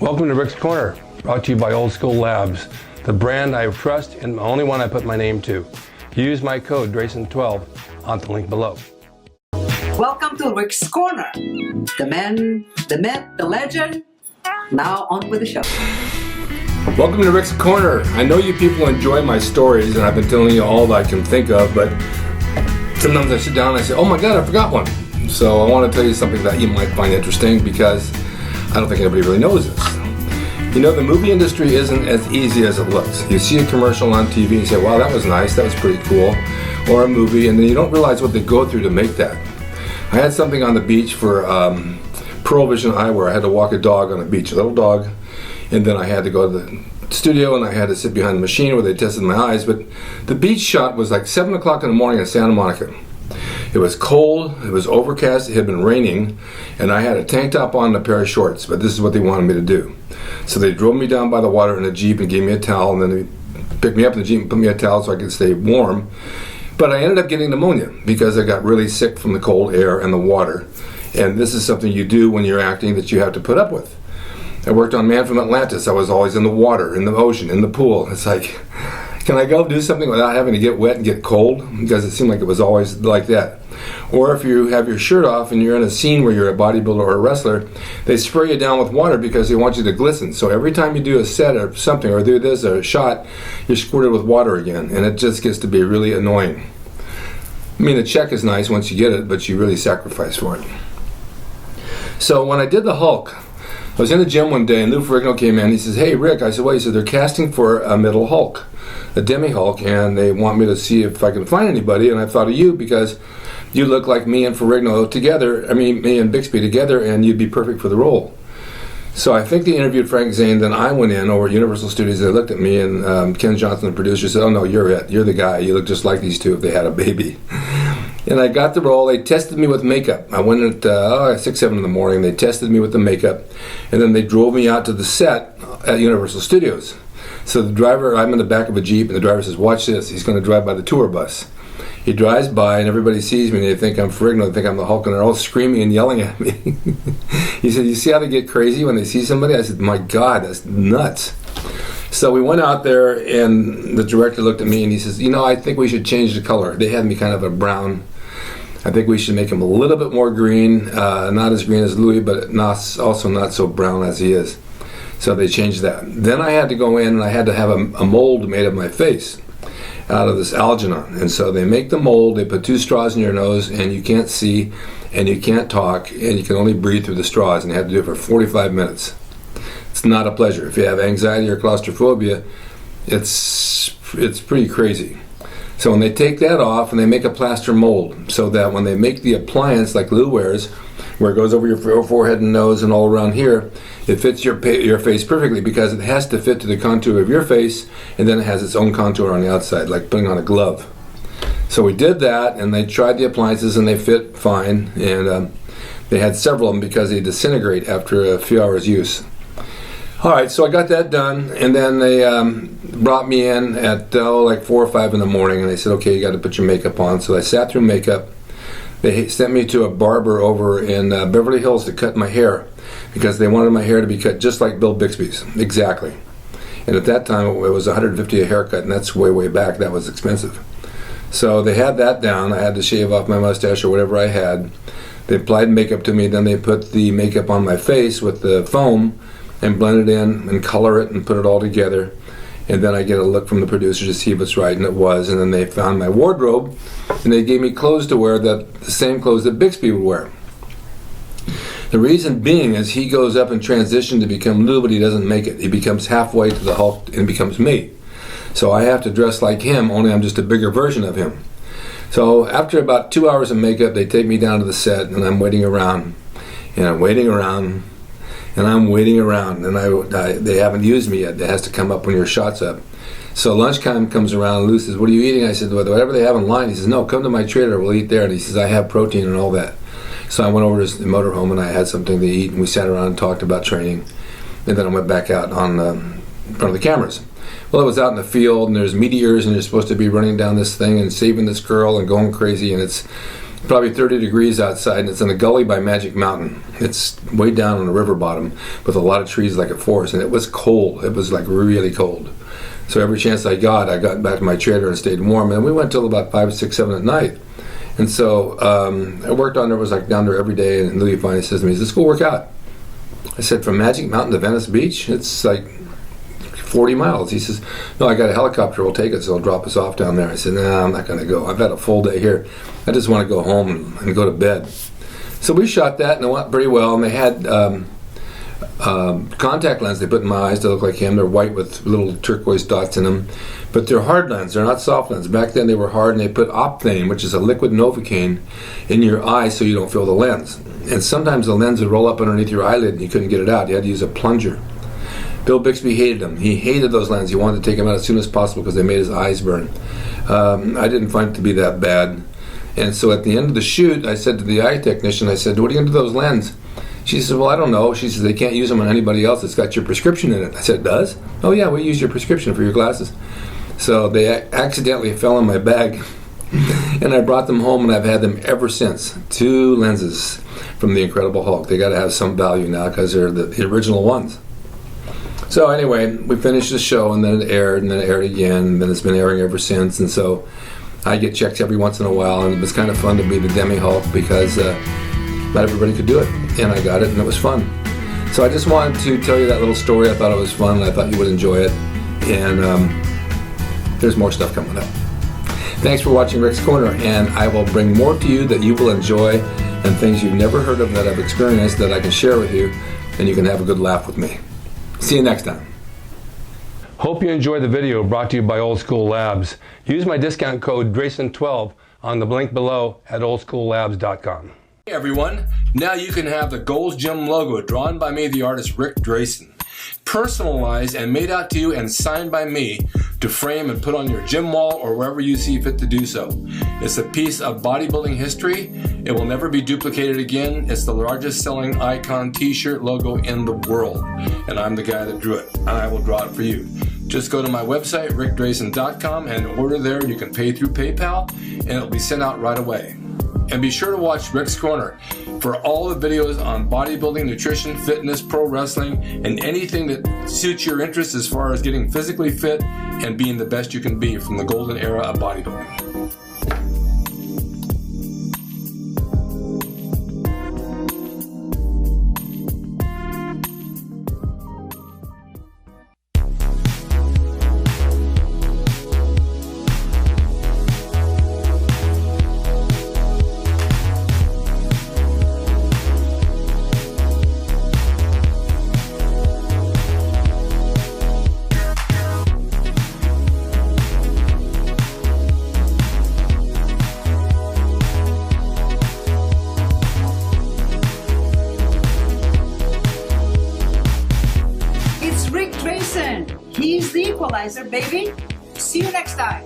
Welcome to Rick's Corner, brought to you by Old School Labs, the brand I trust and the only one I put my name to. Use my code drasin12 on the link below. Welcome to Rick's Corner. The man, the myth, the legend. Now on with the show. Welcome to Rick's Corner. I know you people enjoy my stories, and I've been telling you all that I can think of, but sometimes I sit down and I say, oh my God, I forgot one. So I want to tell you something that you might find interesting because I don't think anybody really knows this. You know, the movie industry isn't as easy as it looks. You see a commercial on TV and you say, wow, that was nice, that was pretty cool. Or a movie, and then you don't realize what they go through to make that. I had something on the beach for Pearl Vision Eyewear. I had to walk a dog on the beach, a little dog, and then I had to go to the studio and I had to sit behind the machine where they tested my eyes. But the beach shot was like 7 o'clock in the morning in Santa Monica. It was cold, it was overcast, it had been raining, and I had a tank top on and a pair of shorts, but this is what they wanted me to do. So they drove me down by the water in a Jeep and gave me a towel, and then they picked me up in the Jeep and put me a towel so I could stay warm. But I ended up getting pneumonia because I got really sick from the cold air and the water. And this is something you do when you're acting that you have to put up with. I worked on Man from Atlantis. I was always in the water, in the ocean, in the pool. It's like, can I go do something without having to get wet and get cold? Because it seemed like it was always like that. Or if you have your shirt off and you're in a scene where you're a bodybuilder or a wrestler, they spray you down with water because they want you to glisten. So every time you do a set or something, or do this or a shot, you're squirted with water again. And it just gets to be really annoying. I mean, the check is nice once you get it, but you really sacrifice for it. So when I did the Hulk, I was in the gym one day and Lou Ferrigno came in. He says, hey, Rick. I said, well, he said, they're casting for a middle Hulk, a Demi Hulk, and they want me to see if I can find anybody. And I thought of you because you look like me and Ferrigno together, me and Bixby together, and you'd be perfect for the role. So I think they interviewed Frank Zane, then I went in over at Universal Studios, they looked at me, and Ken Johnson, the producer, said, oh no, you're it. You're the guy. You look just like these two if they had a baby. And I got the role. They tested me with makeup. I went at 6, 7 in the morning. They tested me with the makeup, and then they drove me out to the set at Universal Studios. So the driver, I'm in the back of a Jeep, and the driver says, watch this. He's going to drive by the tour bus. He drives by, and everybody sees me, and they think I'm Ferrigno, they think I'm the Hulk, and they're all screaming and yelling at me. He said, you see how they get crazy when they see somebody? I said, my God, that's nuts. So we went out there, and the director looked at me, and he says, you know, I think we should change the color. They had me kind of a brown. I think we should make him a little bit more green, not as green as Louis, but also not so brown as he is. So they changed that. Then I had to go in, and I had to have a mold made of my face out of this alginate. And so they make the mold, they put 2 straws in your nose, and you can't see, and you can't talk, and you can only breathe through the straws, and you have to do it for 45 minutes. It's not a pleasure. If you have anxiety or claustrophobia, it's pretty crazy. So when they take that off and they make a plaster mold so that when they make the appliance like Lou wears, where it goes over your forehead and nose and all around here, it fits your face perfectly because it has to fit to the contour of your face, and then it has its own contour on the outside, like putting on a glove. So we did that, and they tried the appliances and they fit fine, and they had several of them because they disintegrate after a few hours use. All right, so I got that done, and then they brought me in at like 4 or 5 in the morning, and they said, okay, you got to put your makeup on. So I sat through makeup. They sent me to a barber over in Beverly Hills to cut my hair because they wanted my hair to be cut just like Bill Bixby's, exactly. And at that time, it was $150 a haircut, and that's way, way back. That was expensive. So they had that down. I had to shave off my mustache or whatever I had. They applied makeup to me, then they put the makeup on my face with the foam and blend it in and color it and put it all together. And then I get a look from the producer to see if it's right, and it was. And then they found my wardrobe, and they gave me clothes to wear, the same clothes that Bixby would wear. The reason being is he goes up in transition to become Lou, but he doesn't make it. He becomes halfway to the Hulk and becomes me. So I have to dress like him, only I'm just a bigger version of him. So after about 2 hours of makeup, they take me down to the set, and I'm waiting around, and I'm waiting around, and I'm waiting around, and they haven't used me yet. It has to come up when your shot's up. So lunchtime comes around, and Lou says, what are you eating? I said, well, whatever they have in line. He says, no, come to my trailer, we'll eat there. And he says, I have protein and all that. So I went over to the motorhome, and I had something to eat, and we sat around and talked about training. And then I went back out on in front of the cameras. Well, it was out in the field, and there's meteors, and you're supposed to be running down this thing and saving this girl and going crazy, and it's probably 30 degrees outside, and it's in a gully by Magic Mountain. It's way down on the river bottom with a lot of trees like a forest, and it was cold. It was like really cold. So every chance I got back to my trailer and stayed warm, and we went till about 5, 6, 7 at night. And so I worked on there, was like down there every day, and Louis finally says to me, "Let's go work out." I said, "From Magic Mountain to Venice Beach? It's like 40 miles. He says, "No, I got a helicopter, will take us, it'll drop us off down there." I said, "Nah, I'm not going to go. I've had a full day here. I just want to go home and go to bed." So we shot that, and it went pretty well, and they had contact lens they put in my eyes to look like him. They're white with little turquoise dots in them, but they're hard lens, they're not soft lens. Back then they were hard, and they put opthane, which is a liquid Novocaine, in your eye so you don't feel the lens. And sometimes the lens would roll up underneath your eyelid and you couldn't get it out. You had to use a plunger. Bill Bixby hated them. He hated those lenses. He wanted to take them out as soon as possible because they made his eyes burn. I didn't find it to be that bad. And so at the end of the shoot, I said to the eye technician, I said, "What are you going to do with those lenses?" She said, "Well, I don't know." She says, "They can't use them on anybody else. It's got your prescription in it." I said, "It does?" "Oh yeah, we use your prescription for your glasses." So they accidentally fell in my bag, and I brought them home, and I've had them ever since. 2 lenses from the Incredible Hulk. They got to have some value now because they're the original ones. So anyway, we finished the show, and then it aired, and then it aired again, and then it's been airing ever since. And so I get checked every once in a while, and it was kind of fun to be the Demi Hulk because not everybody could do it, and I got it, and it was fun. So I just wanted to tell you that little story. I thought it was fun, and I thought you would enjoy it. And there's more stuff coming up. Thanks for watching Rick's Corner, and I will bring more to you that you will enjoy, and things you've never heard of that I've experienced that I can share with you, and you can have a good laugh with me. See you next time. Hope you enjoyed the video brought to you by Old School Labs. Use my discount code DRASIN12 on the link below at oldschoollabs.com. Hey everyone, now you can have the Gold's Gym logo drawn by me, the artist Rick Drasin, personalized and made out to you and signed by me to frame and put on your gym wall or wherever you see fit to do so. It's a piece of bodybuilding history. It will never be duplicated again. It's the largest selling icon t-shirt logo in the world, and I'm the guy that drew it, and I will draw it for you. Just go to my website, rickdrasin.com, and order there. You can pay through PayPal, and it'll be sent out right away. And be sure to watch Rick's Corner for all the videos on bodybuilding, nutrition, fitness, pro wrestling, and anything that suits your interest as far as getting physically fit and being the best you can be from the golden era of bodybuilding. He's the equalizer, baby. See you next time.